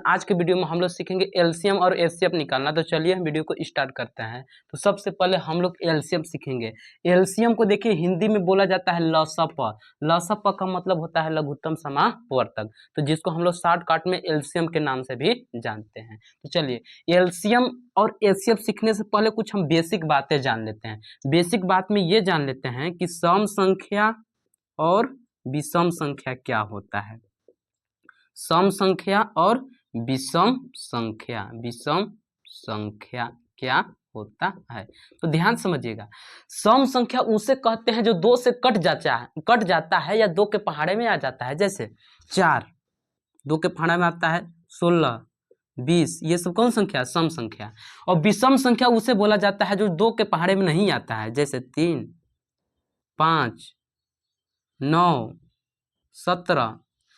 आज के वीडियो में हम लोग सीखेंगे एलसीएम और एचसीएफ निकालना। तो चलिए हम वीडियो को स्टार्ट करते हैं। तो सबसे पहले हम लोग एलसीएम सीखेंगे। एलसीएम को देखिए हिंदी में बोला जाता है लसप। लसप का मतलब होता है लघुत्तम समावर्तक, तो जिसको हम लोग शॉर्टकट में एलसीएम के नाम से भी जानते हैं। तो चलिए एलसीएम और एचसीएफ सीखने से पहले कुछ हम बेसिक बातें जान लेते हैं। बेसिक बात में ये जान लेते हैं कि सम संख्या और विषम संख्या क्या होता है। सम संख्या और विषम संख्या क्या होता है, तो ध्यान समझिएगा। सम संख्या उसे कहते हैं जो दो से कट जाता है या दो के पहाड़े में आ जाता है। जैसे 4 दो के पहाड़े में आता है, 16, 20, ये सब कौन संख्या? सम संख्या। और विषम संख्या उसे बोला जाता है जो दो के पहाड़े में नहीं आता है। जैसे 3, 5, 9, 17,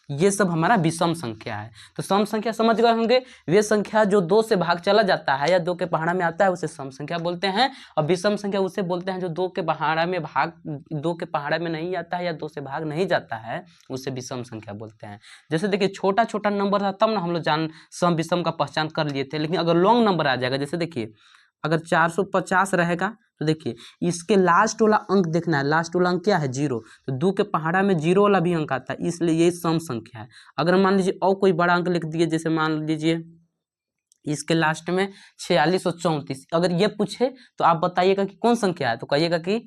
ये सब हमारा विषम संख्या है। तो सम संख्या समझ गए होंगे, वे संख्या जो दो से भाग चला जाता है या दो के पहाड़ा में आता है उसे सम संख्या बोलते हैं। और विषम संख्या उसे बोलते हैं जो दो के पहाड़ा में नहीं आता है या दो से भाग नहीं जाता है, उसे विषम संख्या बोलते हैं। जैसे देखिए छोटा छोटा नंबर था तब ना हम लोग सम विषम का पहचान कर लिए थे, लेकिन अगर लॉन्ग नंबर आ जाएगा, जैसे देखिए अगर 450 रहेगा तो देखिए इसके लास्ट वाला अंक देखना है। लास्ट वाला अंक क्या है? 0। तो दो के पहाड़ा में 0 वाला भी अंक आता है, इसलिए ये सम संख्या है। अगर मान लीजिए और कोई बड़ा अंक लिख दिए, जैसे मान लीजिए इसके लास्ट में 4634, अगर ये पूछे तो आप बताइएगा कि कौन संख्या है, तो कहिएगा कि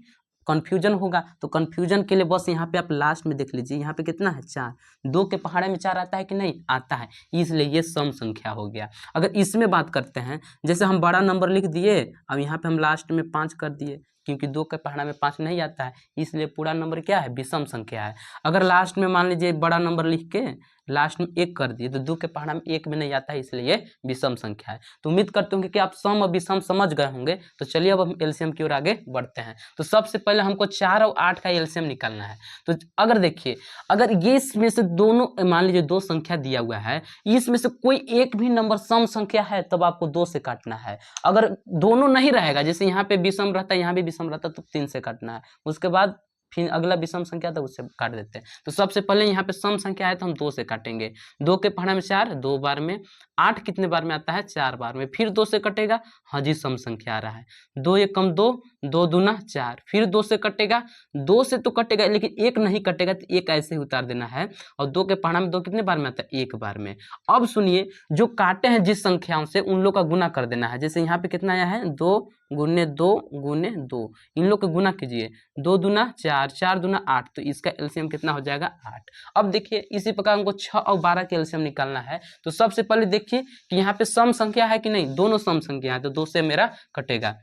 कन्फ्यूजन होगा। तो कन्फ्यूजन के लिए बस यहाँ पे आप लास्ट में देख लीजिए, यहाँ पे कितना है? 4। दो के पहाड़े में 4 आता है कि नहीं? आता है, इसलिए ये सम संख्या हो गया। अगर इसमें बात करते हैं, जैसे हम बड़ा नंबर लिख दिए, अब यहाँ पे हम लास्ट में 5 कर दिए, क्योंकि दो के पहाड़ा में 5 नहीं आता है, इसलिए पूरा नंबर क्या है? विषम संख्या है। अगर लास्ट में मान लीजिए बड़ा नंबर लिख के लास्ट में 1 कर दिए, तो दो के पहाड़ा में 1 में नहीं आता है, इसलिए ये विषम संख्या है। तो उम्मीद करते होंगे कि आप सम और विषम समझ गए होंगे। तो चलिए अब हम एलसीएम की ओर आगे बढ़ते हैं। तो सबसे पहले हमको 4 और 8 का एलसीएम निकालना है। तो अगर देखिए, अगर ये इसमें से दोनों, मान लीजिए दो संख्या दिया हुआ है, इसमें से कोई एक भी नंबर सम संख्या है, तब आपको 2 से काटना है। अगर दोनों नहीं रहेगा, जैसे यहाँ पे विषम रहता है, यहाँ भी विषम रहता है, तो 3 से काटना है। उसके बाद फिर अगला विषम संख्या था उससे काट देते हैं। तो सबसे पहले यहाँ पे सम संख्या है तो हम 2 से काटेंगे। 2 के पहाड़ा में 4, 2 बार में। 8 कितने बार में आता है? 4 बार में। फिर 2 से कटेगा, हाँ जी सम संख्या आ रहा है। 2 एकम 2, 2 दूना 4। फिर 2 से कटेगा, 2 से तो कटेगा लेकिन 1 नहीं कटेगा, तो 1 ऐसे ही उतार देना है। और 2 के पहाड़ा में 2 कितने बार में आता है? 1 बार में। अब सुनिए, जो काटे हैं जिस संख्याओं से, उन लोग का गुना कर देना है। जैसे यहाँ पे कितना आया है? 2 गुने 2 गुने 2, इन लोग का गुना कीजिए। 2 दूना 4, 4 दूना 8, तो इसका एलसीएम कितना हो जाएगा? 8। अब देखिए इसी प्रकार हमको 6 और 12 के एलसीएम निकालना है। तो सबसे पहले देखिए कि यहाँ पे सम संख्या है कि नहीं? दोनों सम संख्या है, तो 2 से मेरा कटेगा।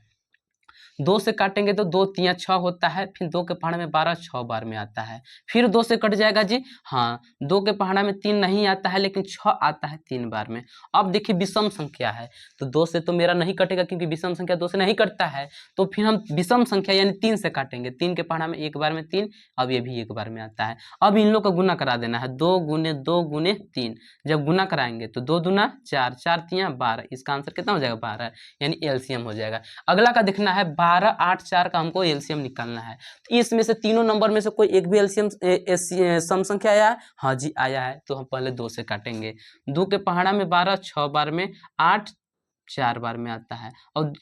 2 से काटेंगे तो 2 3 6 होता है। फिर 2 के पहाड़ा में 12, 6 बार में आता है। फिर 2 से कट जाएगा जी, हाँ। 2 के पहाड़ा में 3 नहीं आता है, लेकिन 6 आता है 3 बार में। अब देखिए विषम संख्या है, तो 2 से तो मेरा नहीं कटेगा, क्योंकि विषम संख्या 2 से नहीं कटता है। तो फिर हम विषम संख्या यानी 3 से काटेंगे। 3 के पहाड़ा में 1 बार में 3, अब ये भी 1 बार में आता है। अब इन लोग का गुना करा देना है। 2 गुने 2 गुने 3, जब गुना कराएंगे तो 2 दूना 4, 4 3 12, इसका आंसर कितना हो जाएगा? 12, यानी एलसीएम हो जाएगा। अगला का देखना है 12, 8, 4 का हमको एलसीएम निकालना है। तो इसमें से तीनों नंबर में से कोई एक भी एलसीएम सम संख्या आया है? हाँ जी आया है, तो हम पहले 2 से काटेंगे। 2 के पहाड़ा में 12, 6 बार में। 8 4 बार में आता है, और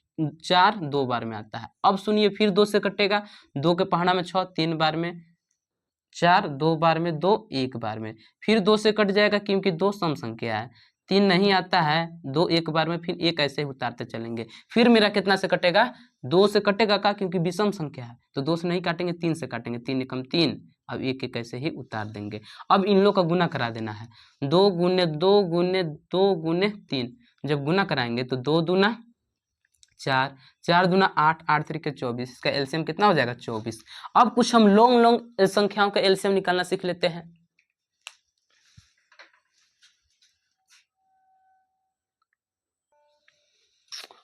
4 2 बार में आता है। अब सुनिए फिर 2 से कटेगा। 2 के पहाड़ा में 6, 3 बार में। 4 2 बार में, 2 1 बार में। फिर 2 से कट जाएगा, क्योंकि 2 सम संख्या है। 3 नहीं आता है, 2 1 बार में, फिर 1 ऐसे ही उतारते चलेंगे। फिर मेरा कितना से कटेगा? 2 से कटेगा का, क्योंकि विषम संख्या है, तो 2 से नहीं काटेंगे, 3 से काटेंगे। 3 एकम 3, अब 1 1 ऐसे ही उतार देंगे। अब इन लोग का गुना करा देना है। 2 गुने 2 गुने 2 गुने 3, जब गुना कराएंगे तो 2 दूना 4, 4 दूना 8, 8 3 के 24, इसका एलसीएम कितना हो जाएगा? 24। अब कुछ हम लॉन्ग संख्याओं का एलसीएम निकालना सीख लेते हैं।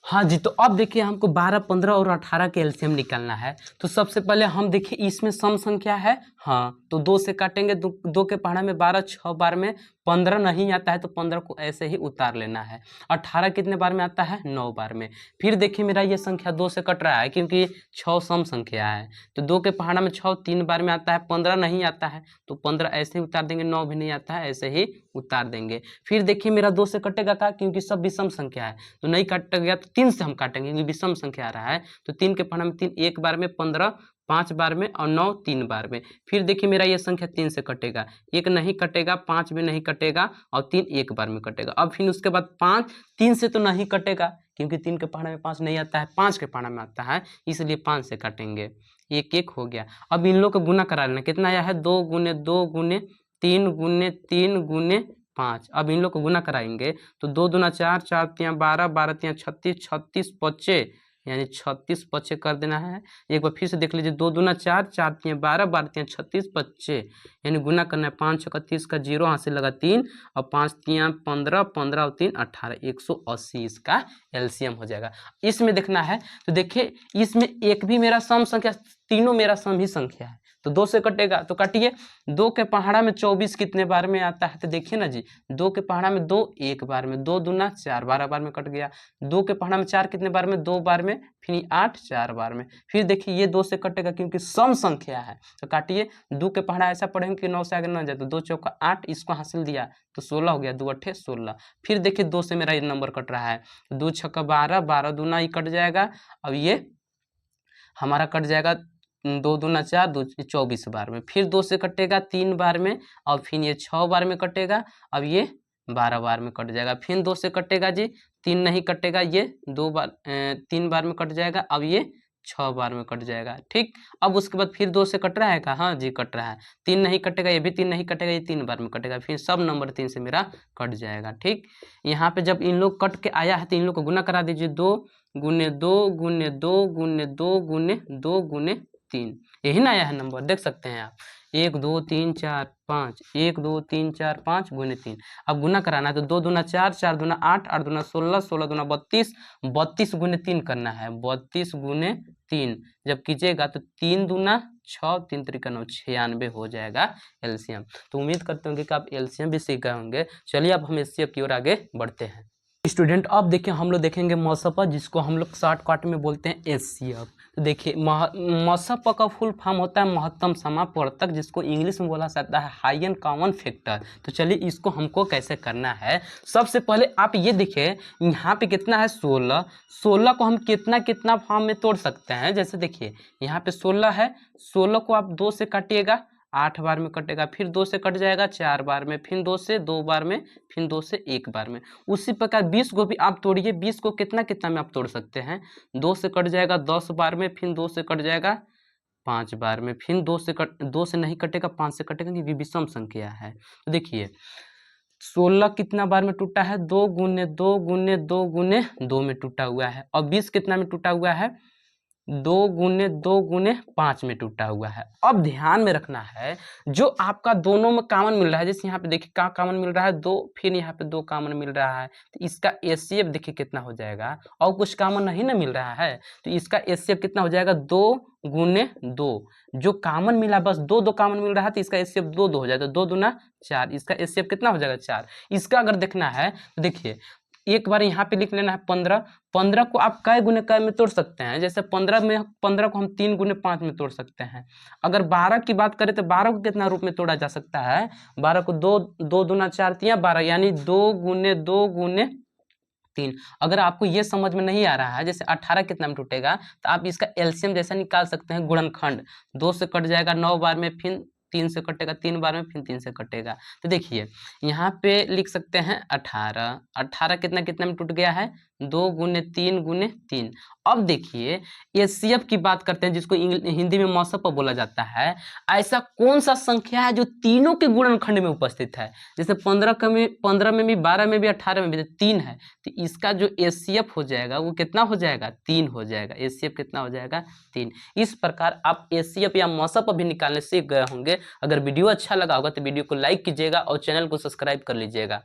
हाँ जी, तो अब देखिए हमको 12, 15 और 18 के एलसीएम निकालना है। तो सबसे पहले हम देखिए इसमें सम संख्या है, हाँ, तो 2 से काटेंगे। 2 के पहाड़ा में 12, 6 बार में। 15 नहीं आता है तो 15 को ऐसे ही उतार लेना है। 18 कितने बार में आता है? 9 बार में। फिर देखिए मेरा ये संख्या 2 से कट रहा है क्योंकि 6 सम संख्या है, तो 2 के पहाड़ा में 6 3 बार में आता है, 15 नहीं आता है तो 15 ऐसे ही उतार देंगे, 9 भी नहीं आता है ऐसे ही उतार देंगे। फिर देखिए मेरा 2 से कटेगा का, क्योंकि सब विषम संख्या है तो नहीं कट गया तो 3 से हम काटेंगे क्योंकि विषम संख्या आ रहा है, तो 3 के पहाड़ा में 3 एक बार में, 15 5 बार में और 9 3 बार में। फिर देखिए मेरा ये संख्या 3 से कटेगा, 1 नहीं कटेगा, 5 भी नहीं कटेगा और 3 एक बार में कटेगा। अब फिर उसके बाद 5 3 से तो नहीं कटेगा क्योंकि 3 के पहाड़ा में 5 नहीं आता है, 5 के पहाड़ा में आता है, इसलिए 5 से काटेंगे। एक एक हो गया। अब इन लोग को गुना करा लेना, कितना आया है? 2 गुने 2 गुने 3 गुने 3 गुने 5। अब इन लोग को गुना कराएंगे तो 2 दूना 4, 4 तियाँ 12, 12 तियाँ 36, 36 पच्चे यानी 36 पच्चे कर देना है। एक बार फिर से देख लीजिए, 2 दूना 4, 4 तियाँ 12, 12 तियाँ 36 पच्चे यानी गुना करना है। 5 छक्का 30 का 0 हाथ से लगा 3 और 5 तियाँ 15, 15 और 3 18, 180 इसका एलसीएम हो जाएगा। इसमें देखना है तो देखिए इसमें एक भी मेरा सम संख्या, तीनों मेरा सम ही संख्या है तो 2 से कटेगा तो काटिए। 2 के पहाड़ा में 24 कितने बार में आता है? तो देखिए ना जी, 2 के पहाड़ा में 2 एक बार में, 2 दूना 4 12 बार में कट गया। 2 के पहाड़ा में 4 कितने बार में? 2 बार में, फिर 8 4 बार में। फिर देखिए ये 2 से कटेगा क्योंकि सम संख्या है तो काटिए। 2 के पहाड़ा ऐसा पढ़ेंगे कि 9 से आगे ना जाए तो 2 चौका 8, इसको हासिल दिया तो 16 हो गया, 2 अट्ठे 16। फिर देखिए 2 से मेरा ये नंबर कट रहा है, 2 छक्का 12, 12 दूना ही कट जाएगा। अब ये हमारा कट जाएगा 2 दूना 4, 2 24 बार में। फिर 2 से कटेगा 3 बार में और फिर ये 6 बार में कटेगा। अब ये 12 बार में कट जाएगा। फिर 2 से कटेगा जी, 3 नहीं कटेगा, ये 3 बार में कट जाएगा। अब ये 6 बार में कट जाएगा। ठीक, अब उसके बाद फिर 2 से कट रहा है का? हाँ जी कट रहा है। 3 नहीं कटेगा, ये भी 3 नहीं कटेगा, ये 3 बार में कटेगा। फिर सब नंबर 3 से मेरा कट जाएगा। ठीक, यहाँ पे जब इन लोग कट के आया है तो इन लोग को गुना करा दीजिए। 2 गुने 2 गुने 2 गुने 2 गुने 2 गुने 3, यही ना आया है नंबर, देख सकते हैं आप। 1 2 3 4 5, 1 2 3 4 5 गुने 3। अब गुना कराना है तो 2 दूना 4, 4 दूना 8, 8 दूना 16, 16 दूना 32, 32 गुने 3 करना है, 32 गुने 3 जब कीजिएगा तो 3 दूना 6, 3 त्रिका 9, 96 हो जाएगा एलसीएम। तो उम्मीद करते होंगे कि आप एलसीएम भी सीख गए होंगे। चलिए अब हम एचसीएफ की ओर आगे बढ़ते हैं। स्टूडेंट अब देखिए हम लोग देखेंगे मसप, जिसको हम लोग शॉर्टकट में बोलते हैं एचसीएफ। तो देखिए मसप का फुल फॉर्म होता है महत्तम समापवर्तक, जिसको इंग्लिश में बोला जाता है हाईएस्ट कॉमन फैक्टर। तो चलिए इसको हमको कैसे करना है। सबसे पहले आप ये देखिए यहाँ पे कितना है? 16। 16 को हम कितना कितना फॉर्म में तोड़ सकते हैं। जैसे देखिए यहाँ पे 16 है, 16 को आप 2 से काटिएगा 8 बार में कटेगा, फिर 2 से कट जाएगा 4 बार में, फिर 2 से 2 बार में, फिर 2 से 1 बार में। उसी प्रकार 20 को भी आप तोड़िए। 20 को कितना कितना में आप तोड़ सकते हैं? 2 से कट जाएगा 10 बार में, फिर 2 से कट जाएगा 5 बार में, फिर 2 से नहीं कटेगा, 5 से कटेगा क्योंकि विषम संख्या है। तो देखिए 16 कितना बार में टूटा है? 2 गुने 2 गुने 2 गुने 2 में टूटा हुआ है। और 20 कितना में टूटा हुआ है? 2 गुने 2 गुने 5 में टूटा हुआ है। अब ध्यान में रखना है जो आपका दोनों में कॉमन मिल रहा है, जैसे यहाँ पे देखिए क्या कॉमन मिल रहा है? 2, फिर यहाँ पे 2 कॉमन मिल रहा है, तो इसका एचसीएफ देखिए कितना हो जाएगा। और कुछ कॉमन नहीं ना मिल रहा है तो इसका एचसीएफ कितना हो जाएगा? 2 गुने 2, जो कॉमन मिला बस 2 2 कॉमन मिल रहा है तो इसका एचसीएफ 2 2 हो जाएगा, 2 दूना 4, इसका एचसीएफ कितना हो जाएगा? 4। इसका अगर देखना है तो देखिए एक बार यहाँ पे लिख लेना है 15। 15 को आप कै गुने कै में तोड़ सकते हैं? जैसे 15 को हम 3 गुने 5 में तोड़ सकते हैं। अगर 12 की बात करें तो 12 को कितना रूप में तोड़ा जा सकता है? 12 को 2 दूना 4 तियाँ 12 यानी 2 गुने 2 गुने 3। अगर आपको ये समझ में नहीं आ रहा है, जैसे 18 कितना में टूटेगा, तो आप इसका एलसीएम जैसा निकाल सकते हैं गुणनखंड। 2 से कट जाएगा 9 बार में, फिर 3 से कटेगा 3 बार में, फिर 3 से कटेगा। तो देखिए यहाँ पे लिख सकते हैं 18। 18 कितना कितना में टूट गया है? 2 गुने 3 गुने 3। अब देखिए एचसीएफ की बात करते हैं, जिसको हिंदी में मसप बोला जाता है। ऐसा कौन सा संख्या है जो तीनों के गुणनखंड में उपस्थित है? जैसे 15 में भी, 12 में भी, 18 में भी 3 है, तो इसका जो एचसीएफ हो जाएगा वो कितना हो जाएगा? 3 हो जाएगा। एचसीएफ कितना हो जाएगा? 3। इस प्रकार आप एचसीएफ या मसप भी निकालने सीख गए होंगे। अगर वीडियो अच्छा लगा होगा तो वीडियो को लाइक कीजिएगा और चैनल को सब्सक्राइब कर लीजिएगा।